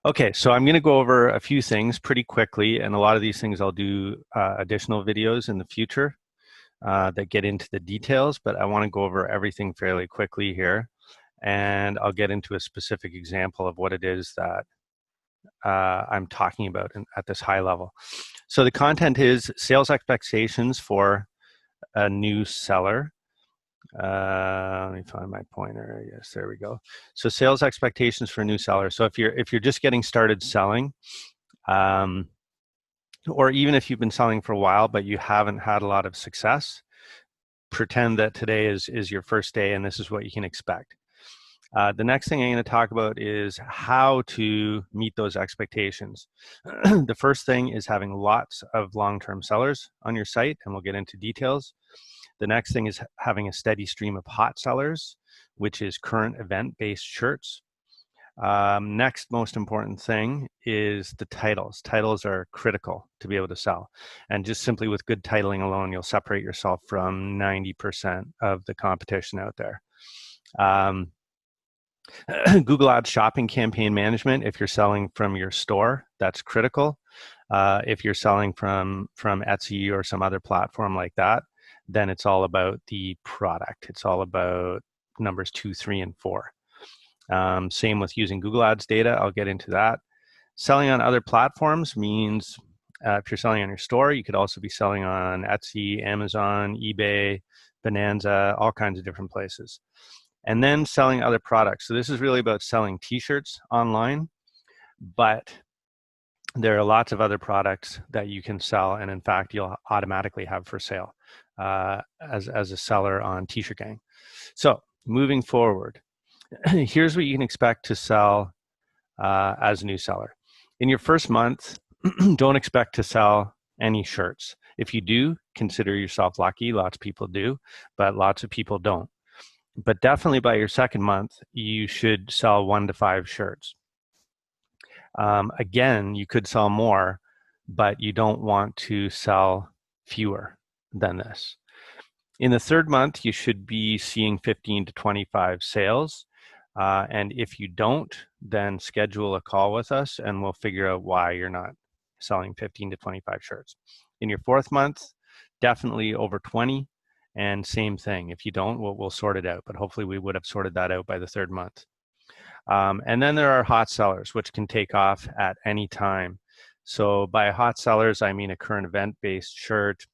Okay, so I'm going to go over a few things pretty quickly, and a lot of these things I'll do additional videos in the future that get into the details, but I want to go over everything fairly quickly here, and I'll get into a specific example of what it is that I'm talking about at this high level. So the content is sales expectations for a new seller. Let me find my pointer. Yes, there we go. So sales expectations for a new seller. So if you're just getting started selling, um, or even if you've been selling for a while but you haven't had a lot of success, pretend that today is your first day and this is what you can expect. The next thing I'm going to talk about is how to meet those expectations. The first thing is having lots of long-term sellers on your site, and we'll get into details. The next thing is having a steady stream of hot sellers, which is current event-based shirts. Next most important thing is the titles. Titles are critical to be able to sell. And just simply with good titling alone, you'll separate yourself from 90% of the competition out there. Google Ads shopping campaign management, if you're selling from your store, that's critical. If you're selling from Etsy or some other platform like that, then it's all about the product. It's all about numbers 2, 3, and 4. Same with using Google Ads data. I'll get into that. Selling on other platforms means if you're selling on your store, you could also be selling on Etsy, Amazon, eBay, Bonanza, all kinds of different places. And then selling other products. So this is really about selling t-shirts online, but there are lots of other products that you can sell, and in fact, you'll automatically have for sale as a seller on T-Shirt Gang. So moving forward, here's what you can expect to sell as a new seller. In your first month, don't expect to sell any shirts. If you do, consider yourself lucky. Lots of people do, but lots of people don't. But definitely by your second month, you should sell 1 to 5 shirts. Again, you could sell more, but you don't want to sell fewer than this. In the third month, you should be seeing 15 to 25 sales. And if you don't, then schedule a call with us and we'll figure out why you're not selling 15 to 25 shirts. In your fourth month, definitely over 20. And same thing. If you don't, we'll sort it out. But hopefully we would have sorted that out by the third month. And then there are hot sellers, which can take off at any time. So by hot sellers, I mean a current event-based shirt,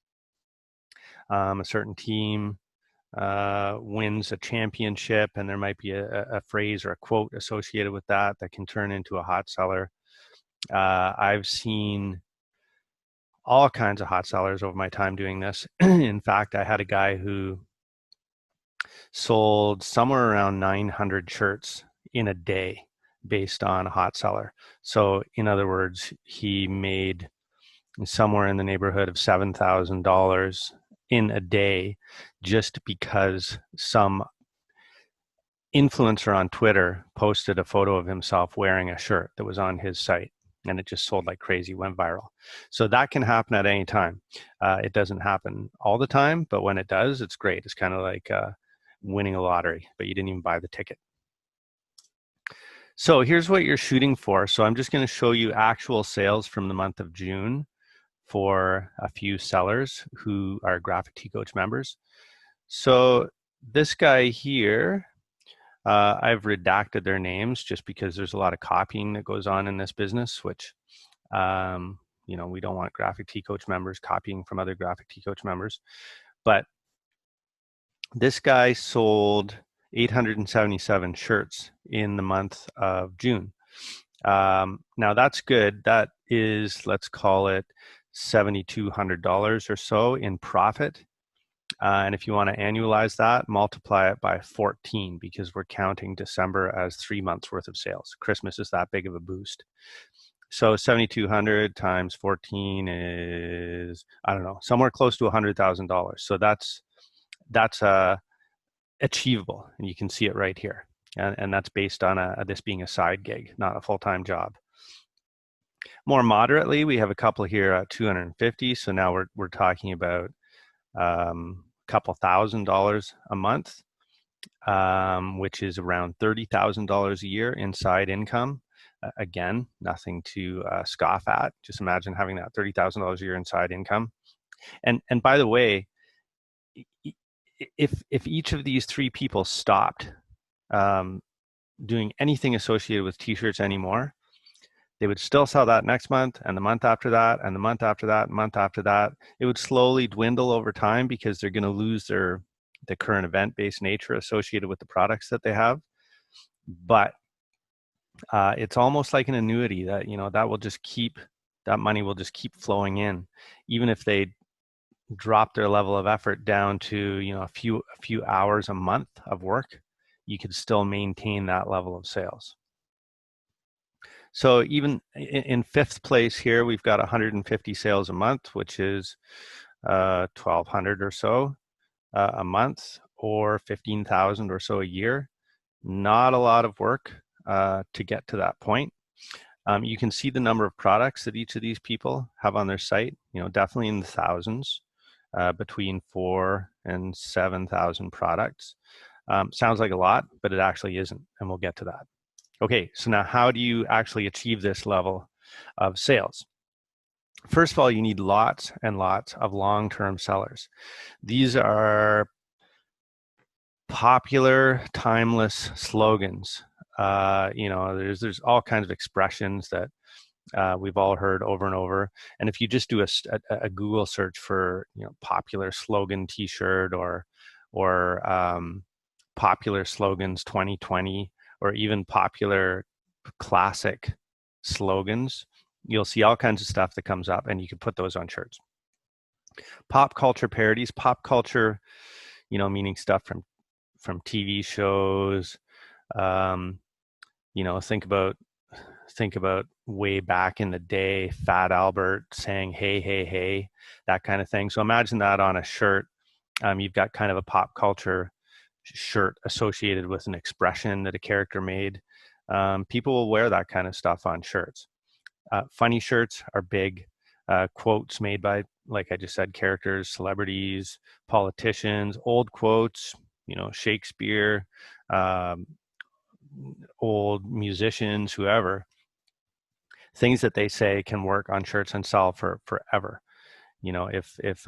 a certain team wins a championship, and there might be a phrase or a quote associated with that can turn into a hot seller. I've seen all kinds of hot sellers over my time doing this. In fact, I had a guy who sold somewhere around 900 shirts in a day based on a hot seller. So in other words, he made somewhere in the neighborhood of $7,000 in a day just because some influencer on Twitter posted a photo of himself wearing a shirt that was on his site, and it just sold like crazy, went viral. So that can happen at any time. It doesn't happen all the time, but when it does, it's great. It's kind of like winning a lottery, but you didn't even buy the ticket. So here's what you're shooting for. So I'm just going to show you actual sales from the month of June for a few sellers who are Graphic T Coach members. So this guy here, I've redacted their names just because there's a lot of copying that goes on in this business, which, you know, we don't want Graphic T Coach members copying from other Graphic T Coach members. But this guy sold 877 shirts in the month of June. Now that's good. That is, let's call it $7,200 or so in profit. And if you want to annualize that, multiply it by 14 because we're counting December as 3 months worth of sales. Christmas is that big of a boost. So 7,200 times 14 is, I don't know, somewhere close to $100,000. So that's achievable, and you can see it right here. And that's based on this being a side gig, not a full-time job. More moderately, we have a couple here at 250. So now we're talking about a couple $1,000s a month, which is around $30,000 a year in side income. Again, nothing to scoff at. Just imagine having that $30,000 a year inside income. And by the way, if each of these three people stopped doing anything associated with t-shirts anymore, they would still sell that next month and the month after that and the month after that and month after that. It would slowly dwindle over time because they're going to lose the current event-based nature associated with the products that they have. But it's almost like an annuity that, that money will just keep flowing in, even if they drop their level of effort down to, a few hours a month of work, you could still maintain that level of sales. So even in fifth place here, we've got 150 sales a month, which is 1,200 or so a month, or 15,000 or so a year. Not a lot of work to get to that point. You can see the number of products that each of these people have on their site, definitely in the thousands, between 4,000 and 7,000 products. Sounds like a lot, but it actually isn't, and we'll get to that. Okay, so now how do you actually achieve this level of sales? First of all, you need lots and lots of long-term sellers. These are popular, timeless slogans. There's all kinds of expressions that we've all heard over and over. And if you just do a Google search for popular slogan T-shirt or popular slogans 2020, or even popular classic slogans, you'll see all kinds of stuff that comes up, and you can put those on shirts. Pop culture parodies, pop culture, meaning stuff from TV shows. Think about way back in the day, Fat Albert saying, "Hey, hey, hey," that kind of thing. So imagine that on a shirt. You've got kind of a pop culture shirt associated with an expression that a character made. People will wear that kind of stuff on shirts. Funny shirts are big. Quotes made by, like I just said, characters, celebrities, politicians, old quotes, Shakespeare, old musicians, whoever. Things that they say can work on shirts and sell for forever. If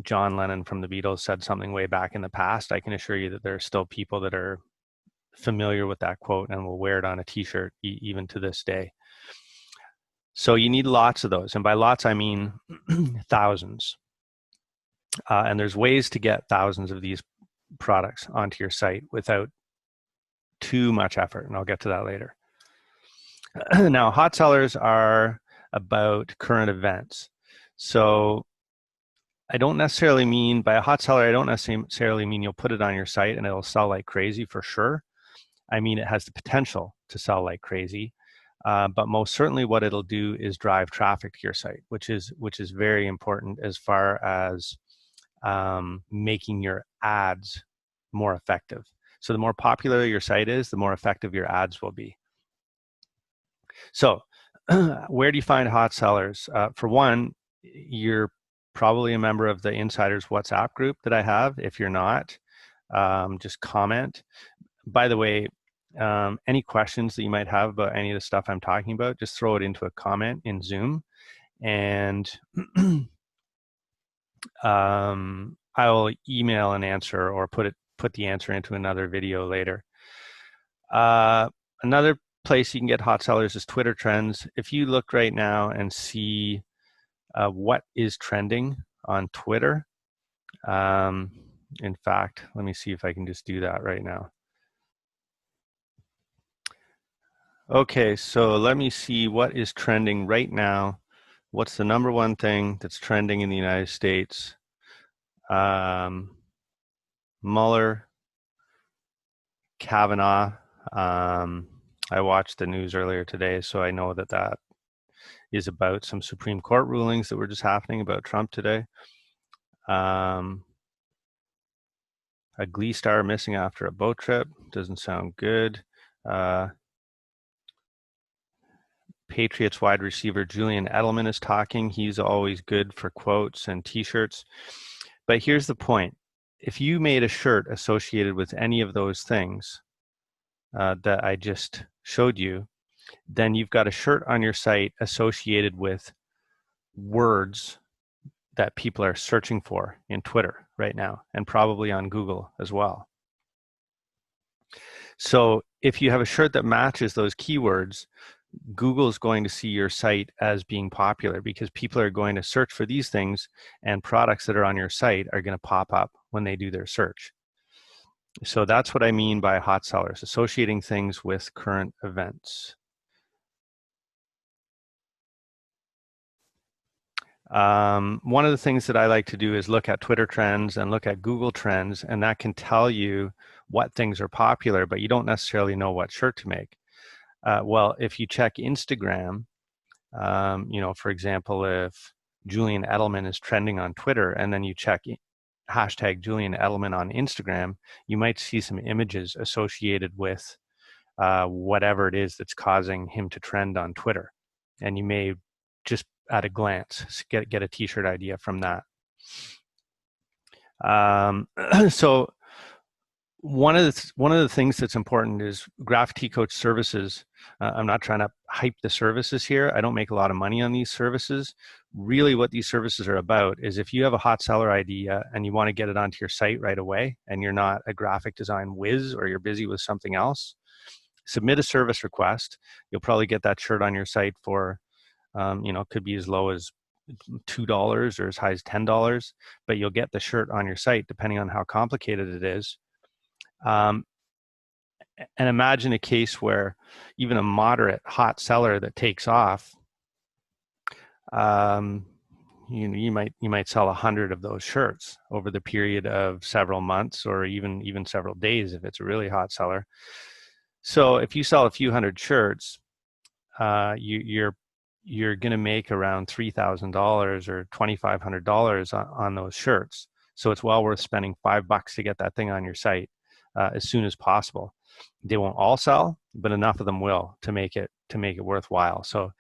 John Lennon from the Beatles said something way back in the past, I can assure you that there are still people that are familiar with that quote and will wear it on a t-shirt even to this day. So you need lots of those. And by lots, I mean thousands. And there's ways to get thousands of these products onto your site without too much effort. And I'll get to that later. Now, hot sellers are about current events. So I don't necessarily mean, by a hot seller, I don't necessarily mean you'll put it on your site and it'll sell like crazy for sure. I mean, it has the potential to sell like crazy. But most certainly what it'll do is drive traffic to your site, which is very important as far as making your ads more effective. So the more popular your site is, the more effective your ads will be. So where do you find hot sellers? For one, you're probably a member of the Insiders WhatsApp group that I have. If you're not, just comment. By the way, any questions that you might have about any of the stuff I'm talking about, just throw it into a comment in Zoom, and I will email an answer or put the answer into another video later. Another place you can get hot sellers is Twitter trends. If you look right now and see what is trending on Twitter, in fact, let me see if I can just do that right now. Okay, so let me see what is trending right now. What's the number one thing that's trending in the United States? Mueller, Kavanaugh. I watched the news earlier today, so I know that is about some Supreme Court rulings that were just happening about Trump today. A Glee star missing after a boat trip. Doesn't sound good. Patriots wide receiver Julian Edelman is talking. He's always good for quotes and t-shirts. But here's the point. If you made a shirt associated with any of those things that I just showed you, then you've got a shirt on your site associated with words that people are searching for in Twitter right now, and probably on Google as well. So if you have a shirt that matches those keywords, Google is going to see your site as being popular because people are going to search for these things, and products that are on your site are going to pop up when they do their search. So that's what I mean by hot sellers, associating things with current events. One of the things that I like to do is look at Twitter trends and look at Google trends, and that can tell you what things are popular, but you don't necessarily know what shirt to make. Well, if you check Instagram, for example, if Julian Edelman is trending on Twitter and then you check hashtag Julian Edelman on Instagram, you might see some images associated with whatever it is that's causing him to trend on Twitter. And you may just at a glance get a t-shirt idea from that. So one of the things that's important is Graph T Coach services. I'm not trying to hype the services here. I don't make a lot of money on these services. Really what these services are about is if you have a hot seller idea and you want to get it onto your site right away and you're not a graphic design whiz or you're busy with something else, submit a service request. You'll probably get that shirt on your site for, could be as low as $2 or as high as $10, but you'll get the shirt on your site depending on how complicated it is. And imagine a case where even a moderate hot seller that takes off, you might sell 100 of those shirts over the period of several months or even several days if it's a really hot seller. So if you sell a few hundred shirts, you're going to make around $3,000 or $2,500 on those shirts. So it's well worth spending $5 to get that thing on your site as soon as possible. They won't all sell, but enough of them will to make it worthwhile. So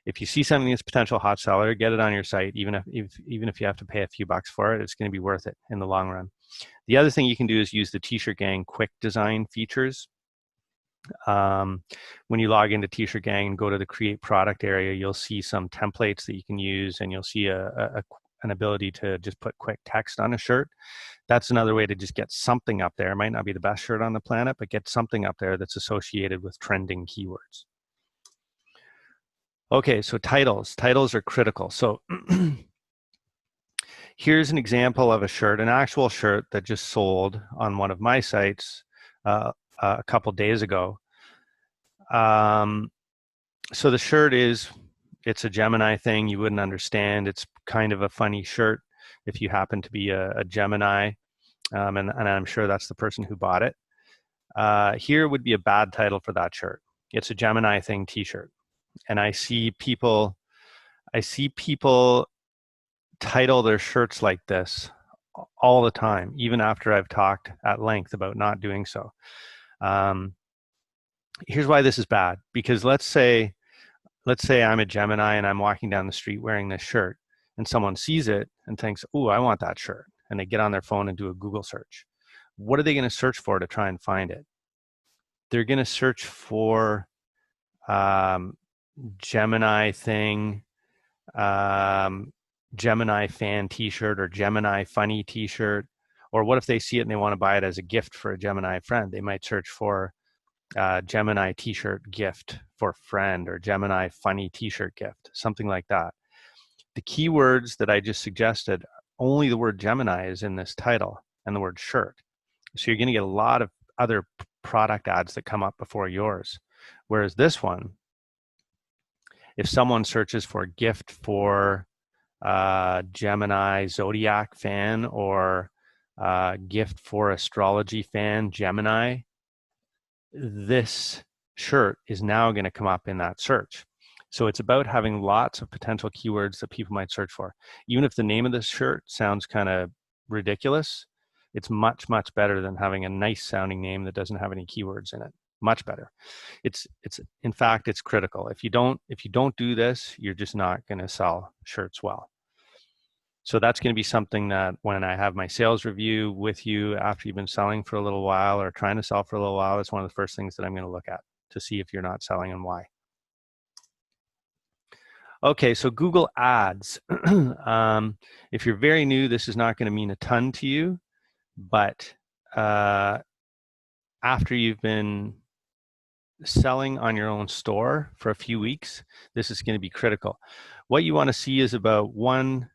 if you see something that's potential hot seller, get it on your site. Even if you have to pay a few bucks for it, it's going to be worth it in the long run. The other thing you can do is use the T-Shirt Gang quick design features. When you log into T-Shirt Gang and go to the create product area, you'll see some templates that you can use, and you'll see an ability to just put quick text on a shirt. That's another way to just get something up there. It might not be the best shirt on the planet, but get something up there that's associated with trending keywords. Okay, so titles. Titles are critical. So here's an example of a shirt, an actual shirt that just sold on one of my sites a couple days ago. So the shirt it's a Gemini thing. You wouldn't understand. It's kind of a funny shirt if you happen to be a Gemini, and I'm sure that's the person who bought it. Here would be a bad title for that shirt. It's a Gemini thing t-shirt. And I see people title their shirts like this all the time, even after I've talked at length about not doing so. Here's why this is bad, because let's say I'm a Gemini and I'm walking down the street wearing this shirt and someone sees it and thinks, "Oh, I want that shirt." And they get on their phone and do a Google search. What are they going to search for to try and find it? They're going to search for Gemini thing, Gemini fan t-shirt or Gemini funny t-shirt. Or what if they see it and they want to buy it as a gift for a Gemini friend? They might search for Gemini t-shirt gift for friend or Gemini funny t-shirt gift, something like that. The keywords that I just suggested, only the word Gemini is in this title and the word shirt. So you're going to get a lot of other product ads that come up before yours. Whereas this one, if someone searches for gift for Gemini Zodiac fan or gift for astrology fan Gemini, this shirt is now going to come up in that search. So it's about having lots of potential keywords that people might search for. Even if the name of this shirt sounds kind of ridiculous, it's much, much better than having a nice sounding name that doesn't have any keywords in it. Much better. In fact, it's critical. If you don't do this, you're just not going to sell shirts well. So that's going to be something that when I have my sales review with you after you've been selling for a little while or trying to sell for a little while, it's one of the first things that I'm going to look at to see if you're not selling and why. Okay, so Google Ads. If you're very new, this is not going to mean a ton to you, but after you've been selling on your own store for a few weeks, this is going to be critical. What you want to see is about 1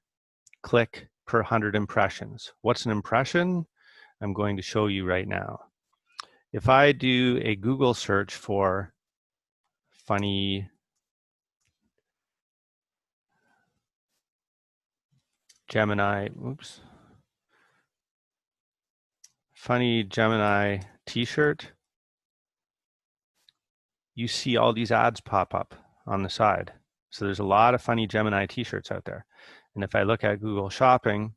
click per 100 impressions. What's an impression? I'm going to show you right now. If I do a Google search for funny Gemini, funny Gemini t-shirt, you see all these ads pop up on the side. So there's a lot of funny Gemini t-shirts out there. And if I look at Google Shopping,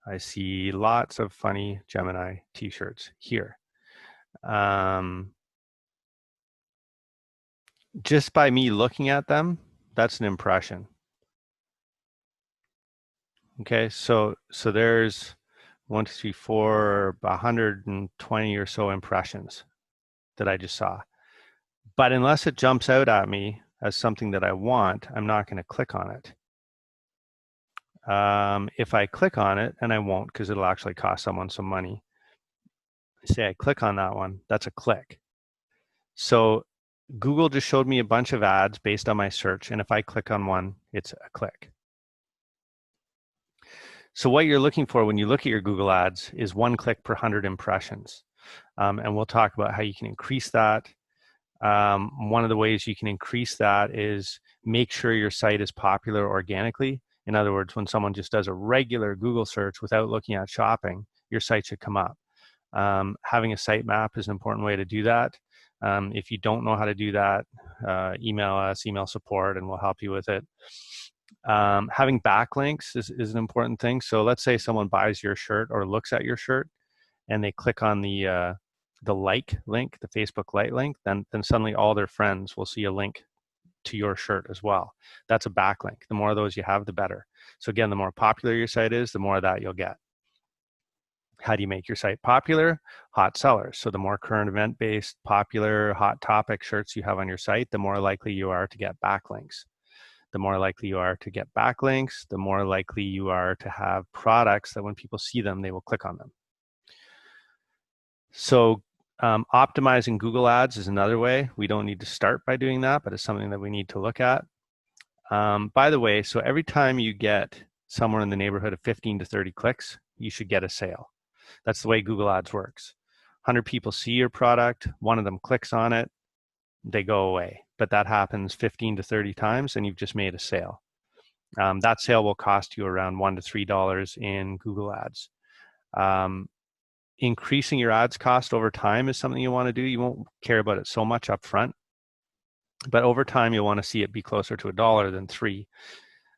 I see lots of funny Gemini t-shirts here. Just by me looking at them, that's an impression. Okay, so there's 1, 2, 3, 4, 120 or so impressions that I just saw. But unless it jumps out at me as something that I want, I'm not going to click on it. If I click on it, and I won't because it'll actually cost someone some money. Say I click on that one, that's a click. So Google just showed me a bunch of ads based on my search, and if I click on one, it's a click. So what you're looking for when you look at your Google Ads is 1 click per 100 impressions. And we'll talk about how you can increase that. One of the ways you can increase that is make sure your site is popular organically. In other words, when someone just does a regular Google search without looking at shopping, your site should come up. Having a sitemap is an important way to do that. If you don't know how to do that, email us, email support, and we'll help you with it. Having backlinks is an important thing. So let's say someone buys your shirt or looks at your shirt and they click on the like link, the Facebook like link, then suddenly all their friends will see a link to your shirt as well. That's a backlink. The more of those you have, the better. So again, the more popular your site is, the more of that you'll get. How do you make your site popular? Hot sellers. So the more current event-based, popular, hot topic shirts you have on your site, the more likely you are to get backlinks. The more likely you are to get backlinks, the more likely you are to have products that when people see them, they will click on them. So optimizing Google Ads is another way. We don't need to start by doing that, but it's something that we need to look at. By the way, so every time you get somewhere in the neighborhood of 15 to 30 clicks, you should get a sale. That's the way Google Ads works. 100 people see your product, one of them clicks on it, they go away. But that happens 15 to 30 times and you've just made a sale. That sale will cost you around $1 to $3 in Google Ads. Increasing your ads cost over time is something you want to do. You won't care about it so much up front, but over time you'll want to see it be closer to $1 than $3.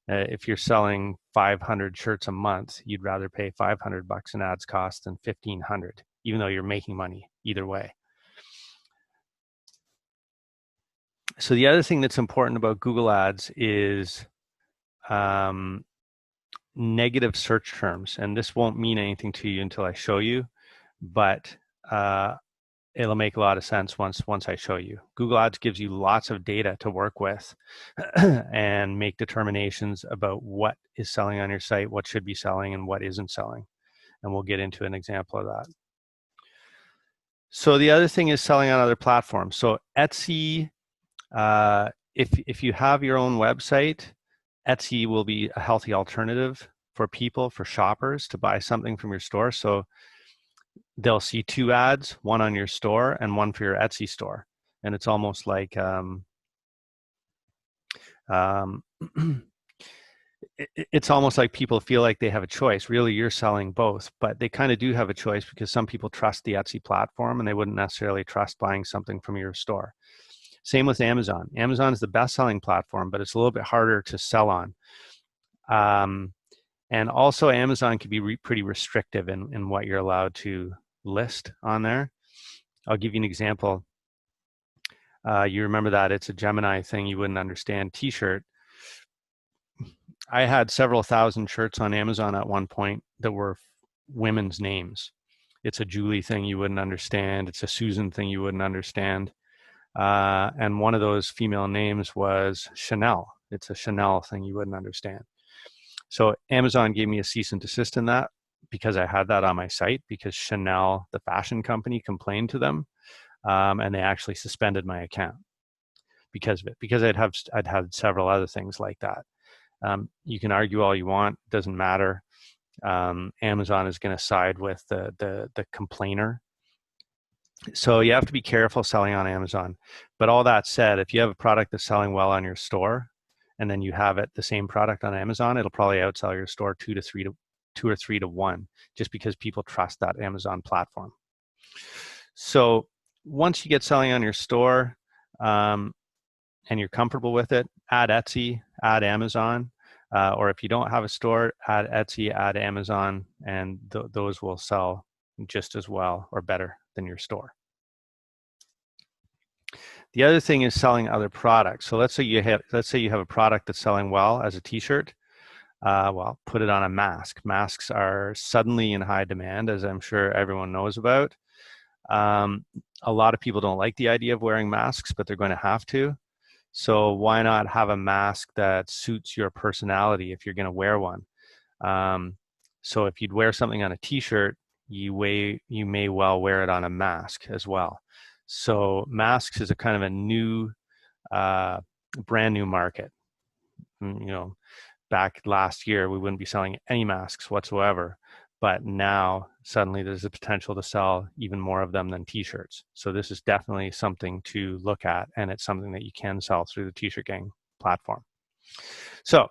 If you're selling 500 shirts a month, you'd rather pay $500 in ads cost than $1,500, even though you're making money either way. So the other thing that's important about Google Ads is negative search terms. And this won't mean anything to you until I show you, but it'll make a lot of sense once I show you. Google Ads gives you lots of data to work with and make determinations about what is selling on your site, what should be selling, and what isn't selling. And we'll get into an example of that. So the other thing is selling on other platforms. So Etsy, if you have your own website, Etsy will be a healthy alternative for people, for shoppers, to buy something from your store. So they'll see 2 ads, one on your store and one for your Etsy store. And it's almost like it's almost like people feel like they have a choice. Really, you're selling both, but they kind of do have a choice because some people trust the Etsy platform and they wouldn't necessarily trust buying something from your store. Same with Amazon. Amazon is the best-selling platform, but it's a little bit harder to sell on. And also Amazon can be pretty restrictive in what you're allowed to list on there. I'll give you an example. You remember that it's a Gemini thing you wouldn't understand t-shirt. I had several thousand shirts on Amazon at one point that were women's names. It's a Julie thing you wouldn't understand. It's a Susan thing you wouldn't understand. And one of those female names was Chanel. It's a Chanel thing you wouldn't understand. So Amazon gave me a cease and desist in that because I had that on my site, because Chanel, the fashion company, complained to them, and they actually suspended my account because of it, because I'd had several other things like that. You can argue all you want, doesn't matter. Amazon is going to side with the complainer. So you have to be careful selling on Amazon. But all that said, if you have a product that's selling well on your store, and then you have the same product on Amazon, it'll probably outsell your store 2 or 3 to 1, just because people trust that Amazon platform. So once you get selling on your store, and you're comfortable with it, add Etsy, add Amazon, or if you don't have a store, add Etsy, add Amazon, and those will sell just as well or better than your store. The other thing is selling other products. So let's say you have a product that's selling well as a t-shirt. Well, put it on a mask. Masks are suddenly in high demand, as I'm sure everyone knows about. A lot of people don't like the idea of wearing masks, but they're going to have to. So why not have a mask that suits your personality if you're going to wear one? So if you'd wear something on a t-shirt, you may well wear it on a mask as well. So masks is a kind of a new, brand new market. Back last year, we wouldn't be selling any masks whatsoever. But now suddenly there's a potential to sell even more of them than t-shirts. So this is definitely something to look at, and it's something that you can sell through the T-Shirt Gang platform. So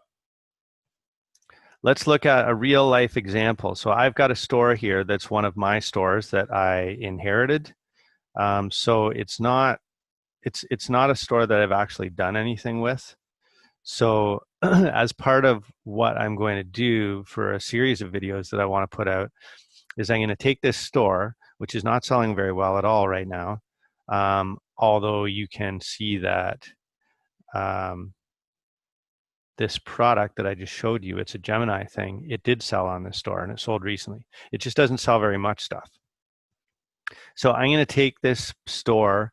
let's look at a real life example. So I've got a store here that's one of my stores that I inherited. So it's not a store that I've actually done anything with. So as part of what I'm going to do for a series of videos that I want to put out is I'm going to take this store, which is not selling very well at all right now, although you can see that this product that I just showed you, it's a Gemini thing, it did sell on this store and it sold recently. It just doesn't sell very much stuff. So I'm going to take this store,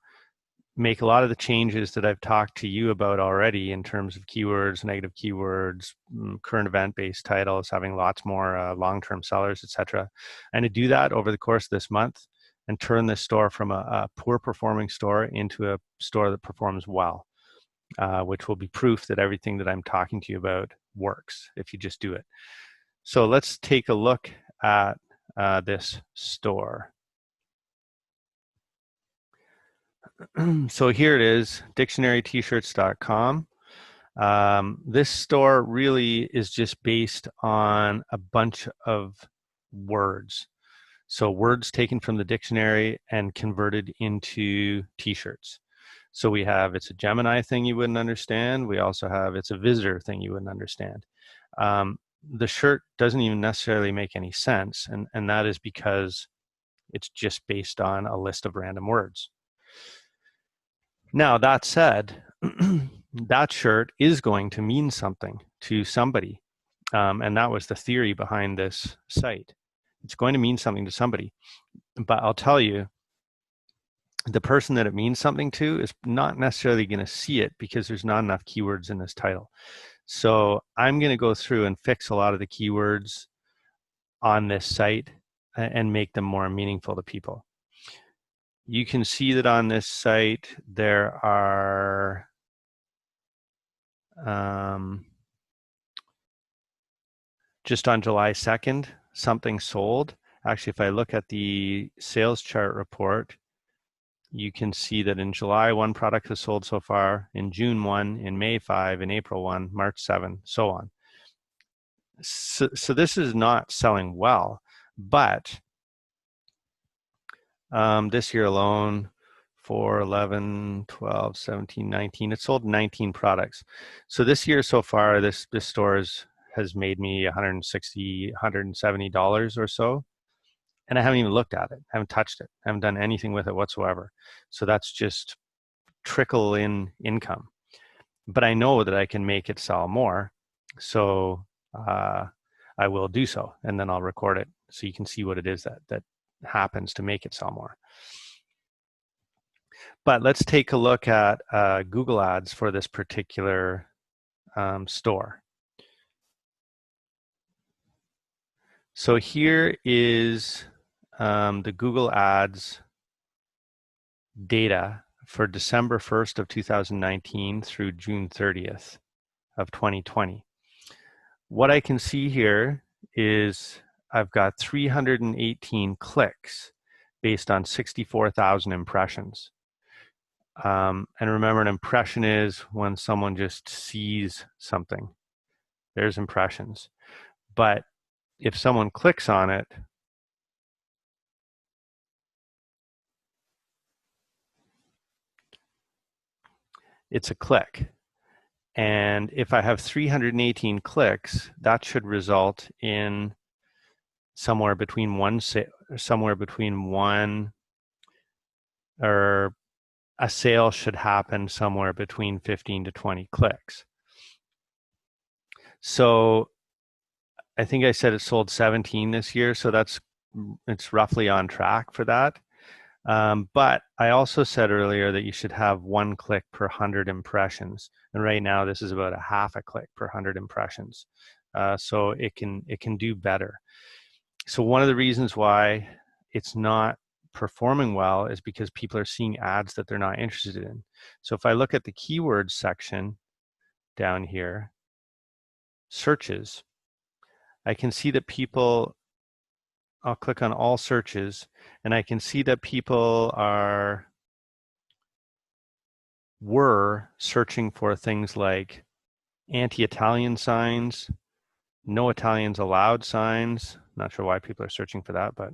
make a lot of the changes that I've talked to you about already in terms of keywords, negative keywords, current event-based titles, having lots more long-term sellers, etc. And to do that over the course of this month and turn this store from a poor performing store into a store that performs well, which will be proof that everything that I'm talking to you about works if you just do it. So let's take a look at this store. So here it is, dictionarytshirts.com. This store really is just based on a bunch of words. So words taken from the dictionary and converted into t-shirts. So we have, it's a Gemini thing you wouldn't understand. We also have, it's a visitor thing you wouldn't understand. The shirt doesn't even necessarily make any sense. And that is because it's just based on a list of random words. Now, that said, that shirt is going to mean something to somebody. And that was the theory behind this site. It's going to mean something to somebody. But I'll tell you, the person that it means something to is not necessarily going to see it because there's not enough keywords in this title. So I'm going to go through and fix a lot of the keywords on this site and make them more meaningful to people. You can see that on this site, there are just on July 2nd, something sold. Actually, if I look at the sales chart report, you can see that in July, 1 product has sold so far, in June 1, in May 5, in April 1, March 7, so on. So this is not selling well, but this year alone, 4, 11, 12, 17, 19, it sold 19 products. So this year so far, this store has made me $160, $170 or so. And I haven't even looked at it, haven't touched it, haven't done anything with it whatsoever. So that's just trickle in income. But I know that I can make it sell more. So I will do so, and then I'll record it so you can see what it is that happens to make it sell more. But let's take a look at Google Ads for this particular store. So here is the Google Ads data for December 1st of 2019 through June 30th of 2020. What I can see here is I've got 318 clicks based on 64,000 impressions. And remember, an impression is when someone just sees something. There's impressions. But if someone clicks on it, it's a click. And if I have 318 clicks, that should result in somewhere between one or a sale should happen somewhere between 15 to 20 clicks. So I think I said it sold 17 this year, so it's roughly on track for that. But I also said earlier that you should have 1 click per 100 impressions, and right now this is about a half a click per 100 impressions. So it can do better. So one of the reasons why it's not performing well is because people are seeing ads that they're not interested in. So if I look at the keywords section down here, searches, I can see that people, I'll click on all searches, and I can see that people were searching for things like anti-Italian signs, no Italians allowed signs. Not sure why people are searching for that, but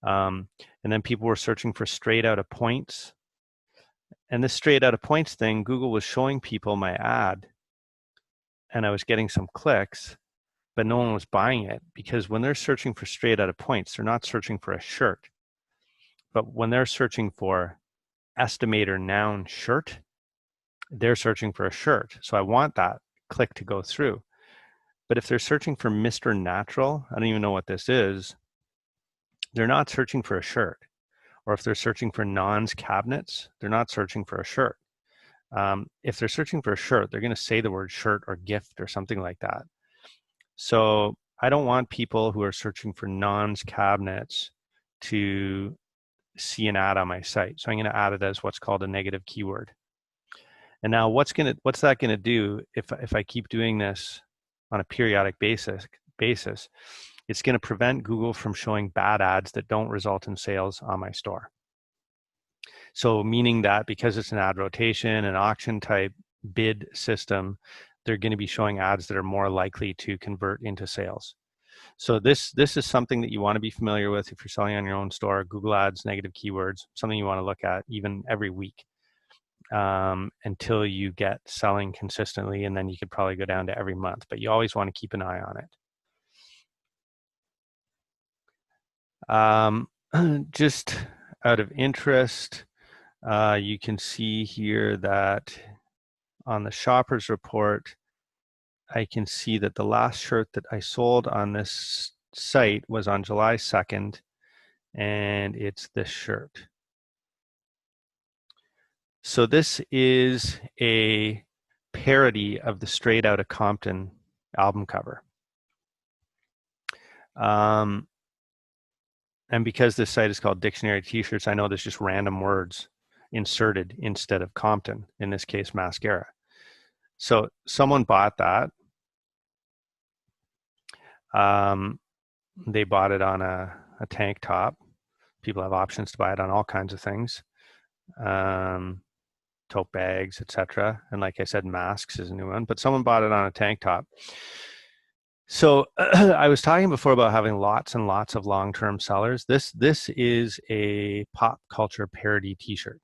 and then people were searching for straight out of points. And this straight out of points thing, Google was showing people my ad, and I was getting some clicks, but no one was buying it, because when they're searching for straight out of points, they're not searching for a shirt. But when they're searching for estimator noun shirt, they're searching for a shirt. So I want that click to go through. But if they're searching for Mr. Natural, I don't even know what this is, they're not searching for a shirt. Or if they're searching for Non's cabinets, they're not searching for a shirt. If they're searching for a shirt, they're going to say the word shirt or gift or something like that. So I don't want people who are searching for Non's cabinets to see an ad on my site. So I'm going to add it as what's called a negative keyword. And now what's that going to do if I keep doing this on a periodic basis? It's going to prevent Google from showing bad ads that don't result in sales on my store. So meaning that because it's an ad rotation, an auction type bid system, they're going to be showing ads that are more likely to convert into sales. So this is something that you want to be familiar with if you're selling on your own store. Google Ads, negative keywords, something you want to look at even every week until you get selling consistently, and then you could probably go down to every month. But you always want to keep an eye on it. Just out of interest, you can see here that on the shopper's report, I can see that the last shirt that I sold on this site was on July 2nd, and it's this shirt. So this is a parody of the Straight Outta Compton album cover. And because this site is called Dictionary T-shirts, I know there's just random words inserted instead of Compton, in this case, mascara. So someone bought that. They bought it on a tank top. People have options to buy it on all kinds of things. Tote bags, etc. And like I said, masks is a new one, but someone bought it on a tank top. So I was talking before about having lots and lots of long-term sellers. This is a pop culture parody t-shirt,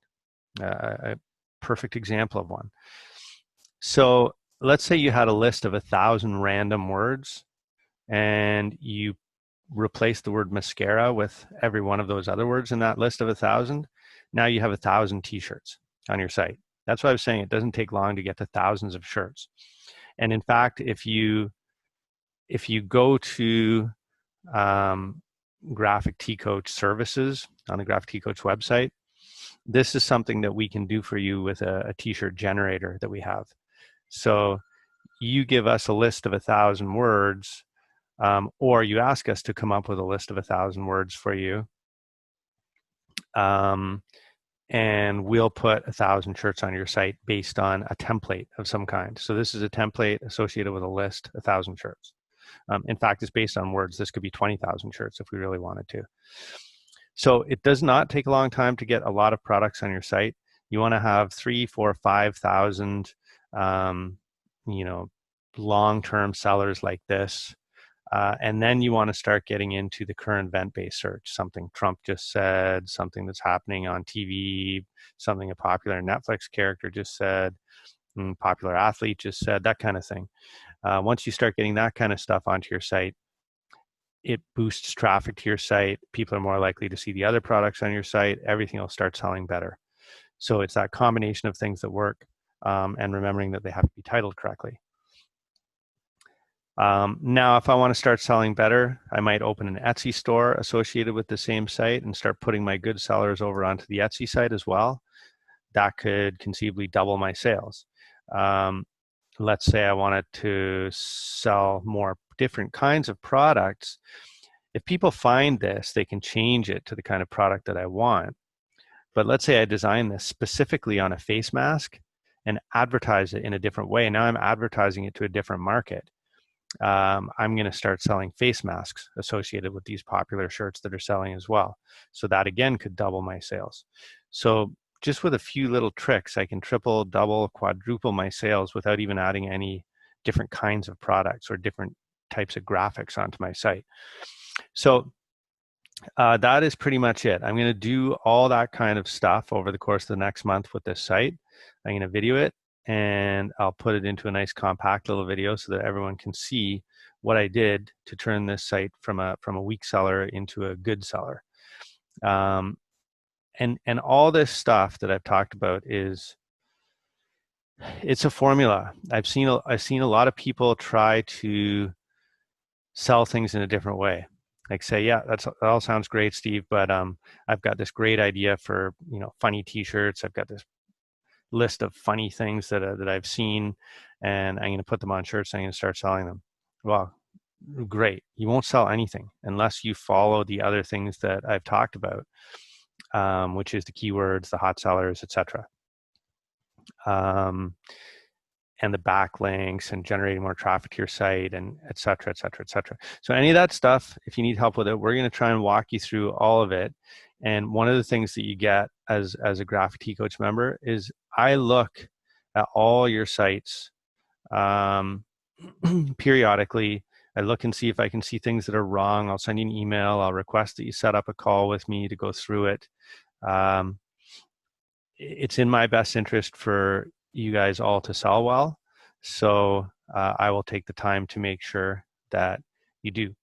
a perfect example of one. So let's say you had a list of 1,000 random words and you replace the word mascara with every one of those other words in that list of 1,000. Now you have 1,000 t-shirts on your site. That's why I was saying it doesn't take long to get to thousands of shirts. And in fact, if you go to Graphic T Coach services on the Graphic T Coach website. This is something that we can do for you with a t-shirt generator that we have. So you give us a list of 1,000 words, or you ask us to come up with a list of 1,000 words for you. And we'll put 1,000 shirts on your site based on a template of some kind. So this is a template associated with a list, 1,000 shirts. In fact, it's based on words. This could be 20,000 shirts if we really wanted to. So it does not take a long time to get a lot of products on your site. You want to have 3, 4, 5,000, long-term sellers like this. And then you want to start getting into the current event-based search, something Trump just said, something that's happening on TV, something a popular Netflix character just said, popular athlete just said, that kind of thing. Once you start getting that kind of stuff onto your site, it boosts traffic to your site. People are more likely to see the other products on your site. Everything will start selling better. So it's that combination of things that work, and remembering that they have to be titled correctly. Now, if I want to start selling better, I might open an Etsy store associated with the same site and start putting my good sellers over onto the Etsy site as well. That could conceivably double my sales. Let's say I wanted to sell more different kinds of products. If people find this, they can change it to the kind of product that I want. But let's say I design this specifically on a face mask and advertise it in a different way. Now I'm advertising it to a different market. I'm going to start selling face masks associated with these popular shirts that are selling as well. So that again could double my sales. So just with a few little tricks, I can triple, double, quadruple my sales without even adding any different kinds of products or different types of graphics onto my site. So that is pretty much it. I'm going to do all that kind of stuff over the course of the next month with this site. I'm going to video it, and I'll put it into a nice compact little video so that everyone can see what I did to turn this site from a weak seller into a good seller. And all this stuff that I've talked about it's a formula. I've seen a lot of people try to sell things in a different way. Like say, yeah, that all sounds great, Steve, but I've got this great idea for funny T-shirts. I've got this list of funny things that I've seen, and I'm going to put them on shirts. And I'm going to start selling them. Well, great. You won't sell anything unless you follow the other things that I've talked about, which is the keywords, the hot sellers, etc. And the backlinks and generating more traffic to your site, and et cetera, et cetera, et cetera. So any of that stuff, if you need help with it, we're going to try and walk you through all of it. And one of the things that you get as a Graphic T Coach member is I look at all your sites periodically. I look and see if I can see things that are wrong. I'll send you an email. I'll request that you set up a call with me to go through it. It's in my best interest for you guys all to sell well. So I will take the time to make sure that you do.